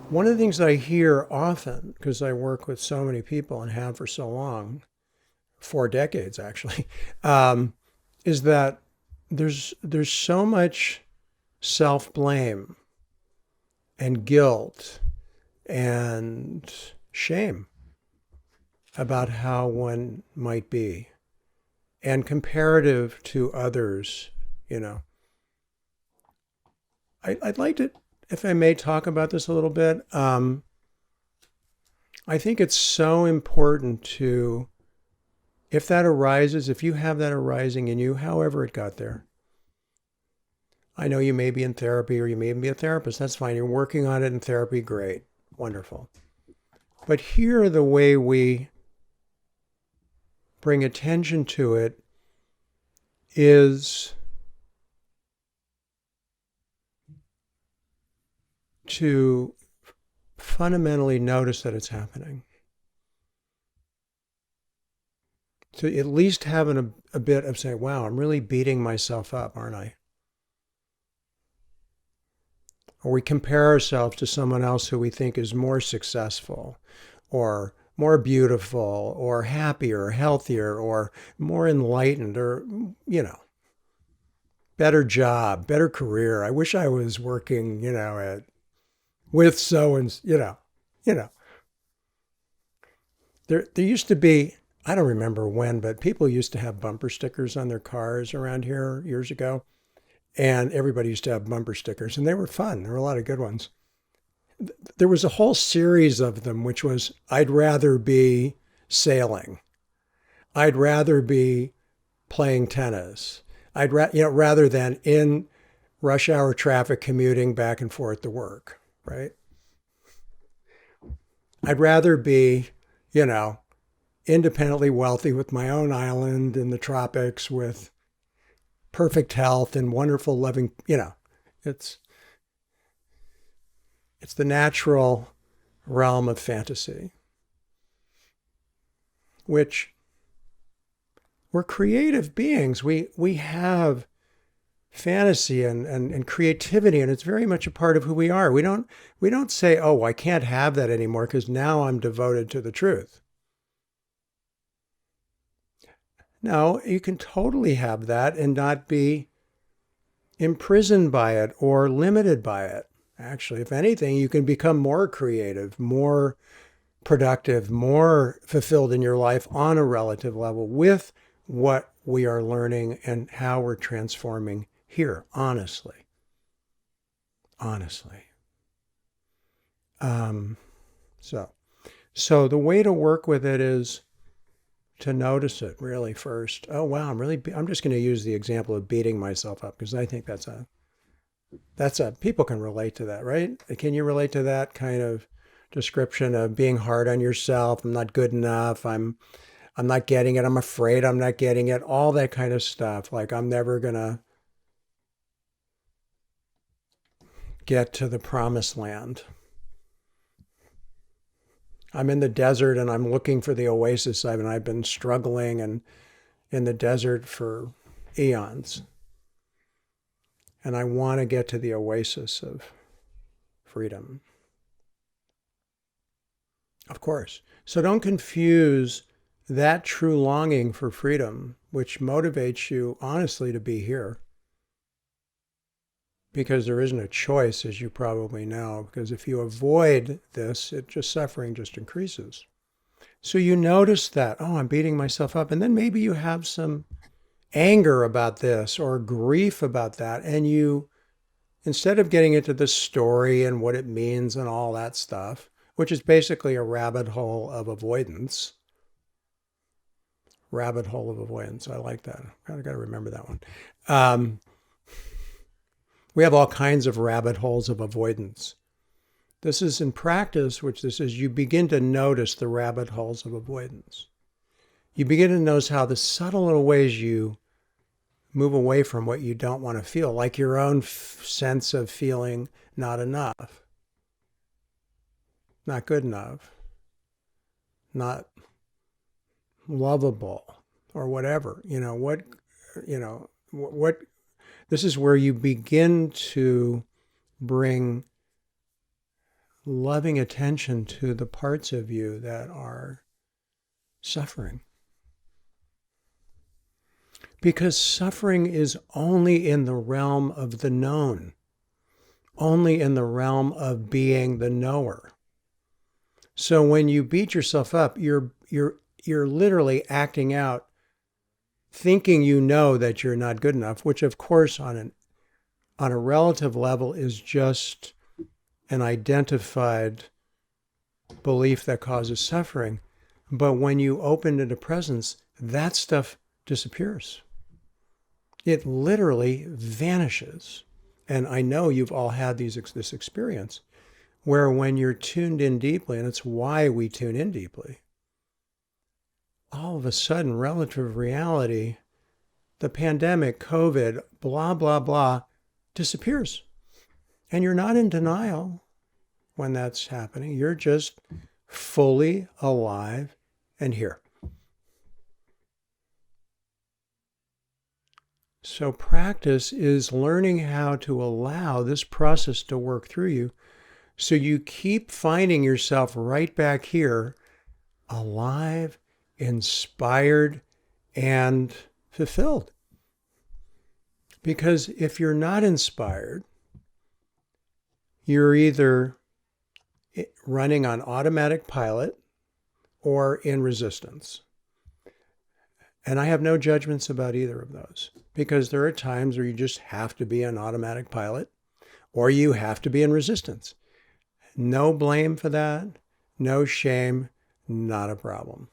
One of the things I hear often, because I work with so many people and have for so long, 4 decades actually, is that there's so much self-blame and guilt and shame about how one might be and comparative to others, you know. I'd like to, if I may, talk about this a little bit. I think it's so important to, if that arises, if you have that arising in you, however it got there. I know you may be in therapy or you may even be a therapist. That's fine. You're working on it in therapy. Great. Wonderful. But here, the way we bring attention to it is to fundamentally notice that it's happening. To at least having a bit of saying, wow, I'm really beating myself up, aren't I? Or we compare ourselves to someone else who we think is more successful or more beautiful or happier, healthier, or more enlightened, or, you know, better job, better career. I wish I was working, with so and, you know, there used to be, I don't remember when, but people used to have bumper stickers on their cars around here years ago. And everybody used to have bumper stickers, and they were fun. There were a lot of good ones. There was a whole series of them, which was, I'd rather be sailing. I'd rather be playing tennis. Rather than in rush hour traffic commuting back and forth to work, right? I'd rather be, independently wealthy with my own island in the tropics with perfect health and wonderful loving, it's it's the natural realm of fantasy, which we're creative beings. We have fantasy and creativity, and it's very much a part of who we are. We don't say, oh, I can't have that anymore because now I'm devoted to the truth. No, you can totally have that and not be imprisoned by it or limited by it. Actually, if anything, you can become more creative, more productive, more fulfilled in your life on a relative level with what we are learning and how we're transforming here, honestly. Honestly. Um, so, so the way to work with it is to notice it really first. Oh wow, I'm just going to use the example of beating myself up because I think that's a people can relate to that, right? Can you relate to that kind of description of being hard on yourself? I'm not good enough. I'm not getting it. I'm afraid I'm not getting it. All that kind of stuff. Like I'm never going to get to the promised land. I'm in the desert and I'm looking for the oasis. I've been struggling and in the desert for eons. And I want to get to the oasis of freedom. Of course. So don't confuse that true longing for freedom, which motivates you honestly to be here. Because there isn't a choice, as you probably know. Because if you avoid this, suffering just increases. So you notice that, oh, I'm beating myself up. And then maybe you have some anger about this or grief about that. And you, instead of getting into the story and what it means and all that stuff, which is basically a rabbit hole of avoidance. Rabbit hole of avoidance. I like that. Kind of got to remember that one. We have all kinds of rabbit holes of avoidance. This is in practice, which this is, you begin to notice the rabbit holes of avoidance. You begin to notice how the subtle little ways you move away from what you don't want to feel, like your own sense of feeling not enough, not good enough, not lovable, or whatever. what this is where you begin to bring loving attention to the parts of you that are suffering. Because suffering is only in the realm of the known, only in the realm of being the knower. So when you beat yourself up, you're literally acting out, thinking you know that you're not good enough, which of course on a relative level is just an identified belief that causes suffering. But when you open into presence, that stuff disappears. It literally vanishes. And I know you've all had this experience where when you're tuned in deeply, and it's why we tune in deeply, all of a sudden, relative reality, the pandemic, COVID, blah, blah, blah, disappears. And you're not in denial when that's happening. You're just fully alive and here. So practice is learning how to allow this process to work through you so you keep finding yourself right back here, alive, inspired, and fulfilled. Because if you're not inspired, you're either running on automatic pilot or in resistance. And I have no judgments about either of those, because there are times where you just have to be on automatic pilot or you have to be in resistance. No blame for that, no shame, not a problem.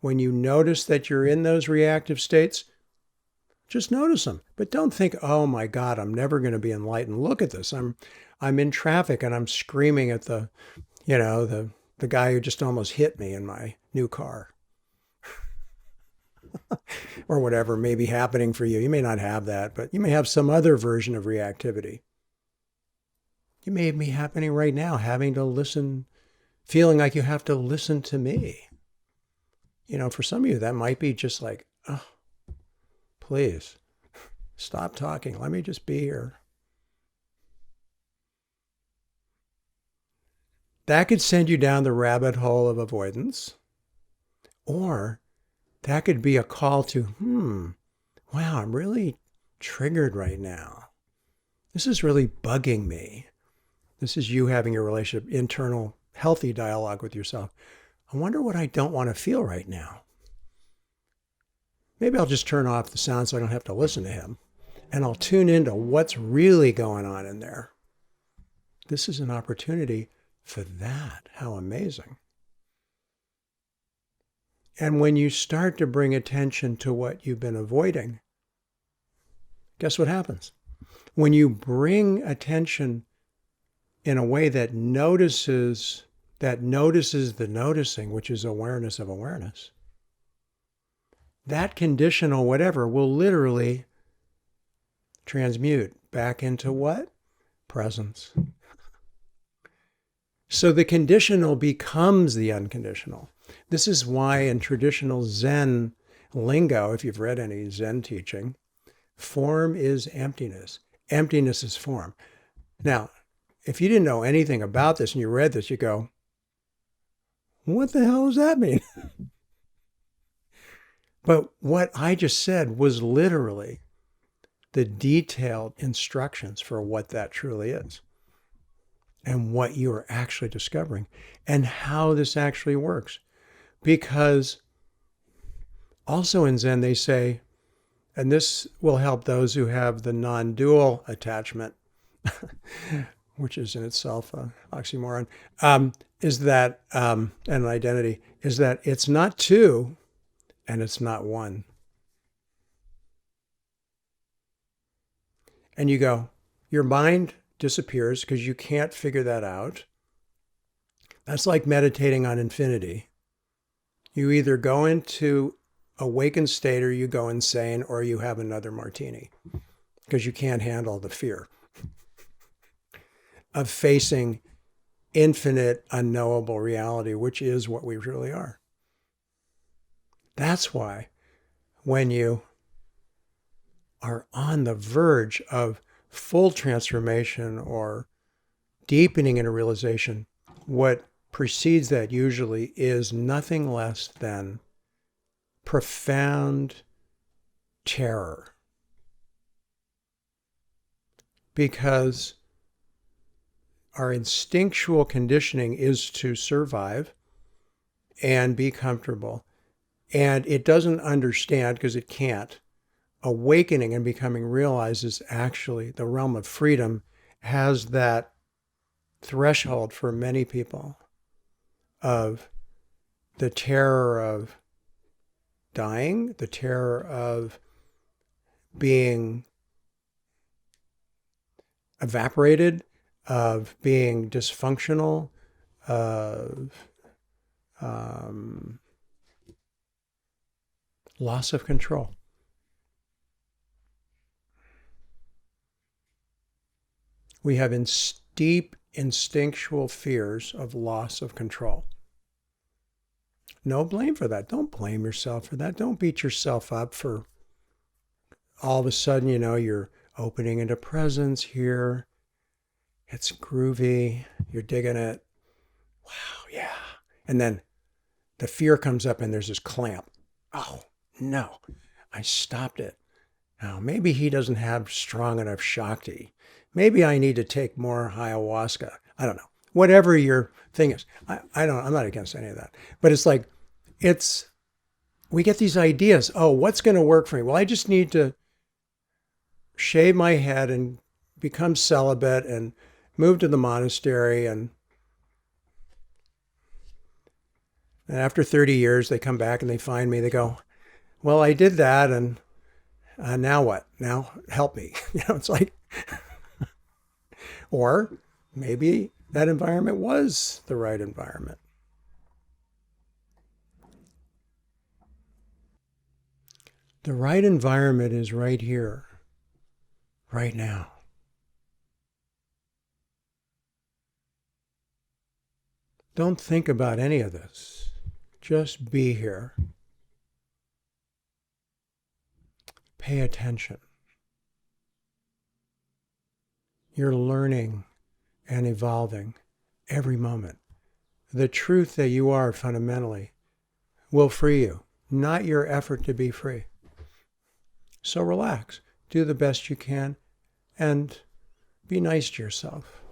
When you notice that you're in those reactive states, just notice them. But don't think, oh my God, I'm never going to be enlightened. Look at this. I'm in traffic and I'm screaming at the guy who just almost hit me in my new car. Or whatever may be happening for you. You may not have that, but you may have some other version of reactivity. You may be happening right now, having to listen, feeling like you have to listen to me. For some of you, that might be just like, oh, please stop talking. Let me just be here. That could send you down the rabbit hole of avoidance. Or that could be a call to, wow, I'm really triggered right now. This is really bugging me. This is you having a relationship, internal, healthy dialogue with yourself. I wonder what I don't want to feel right now. Maybe I'll just turn off the sound so I don't have to listen to him. And I'll tune into what's really going on in there. This is an opportunity for that. How amazing. And when you start to bring attention to what you've been avoiding, guess what happens? When you bring attention in a way that notices the noticing, which is awareness of awareness, that conditional whatever will literally transmute back into what? Presence. So the conditional becomes the unconditional. This is why in traditional Zen lingo, if you've read any Zen teaching, form is emptiness. Emptiness is form. Now, if you didn't know anything about this and you read this, you go, what the hell does that mean? But what I just said was literally the detailed instructions for what that truly is and what you are actually discovering and how this actually works. Because also in Zen, they say, and this will help those who have the nondual attachment, which is in itself an oxymoron, is that, and an identity, is that it's not two and it's not one. And you go, your mind disappears because you can't figure that out. That's like meditating on infinity. You either go into awakened state or you go insane or you have another martini because you can't handle the fear of facing infinite, unknowable reality, which is what we really are. That's why when you are on the verge of full transformation or deepening into realization, what precedes that usually is nothing less than profound terror. Because our instinctual conditioning is to survive and be comfortable. And it doesn't understand, because it can't. Awakening and becoming realized is actually the realm of freedom, has that threshold for many people of the terror of dying, the terror of being evaporated, of being dysfunctional, of loss of control. We have deep instinctual fears of loss of control. No blame for that. Don't blame yourself for that. Don't beat yourself up for all of a sudden, you're opening into presence here. It's groovy. You're digging it. Wow, yeah. And then the fear comes up and there's this clamp. Oh, no. I stopped it. Now, maybe he doesn't have strong enough Shakti. Maybe I need to take more ayahuasca. I don't know. Whatever your thing is. I'm not against any of that. But it's like, we get these ideas. Oh, what's going to work for me? Well, I just need to shave my head and become celibate and move to the monastery. And after 30 years, they come back and they find me. They go, well, I did that. And now what? Now help me. It's like, or maybe that environment was the right environment. The right environment is right here, right now. Don't think about any of this. Just be here. Pay attention. You're learning and evolving every moment. The truth that you are fundamentally will free you, not your effort to be free. So relax, do the best you can, and be nice to yourself.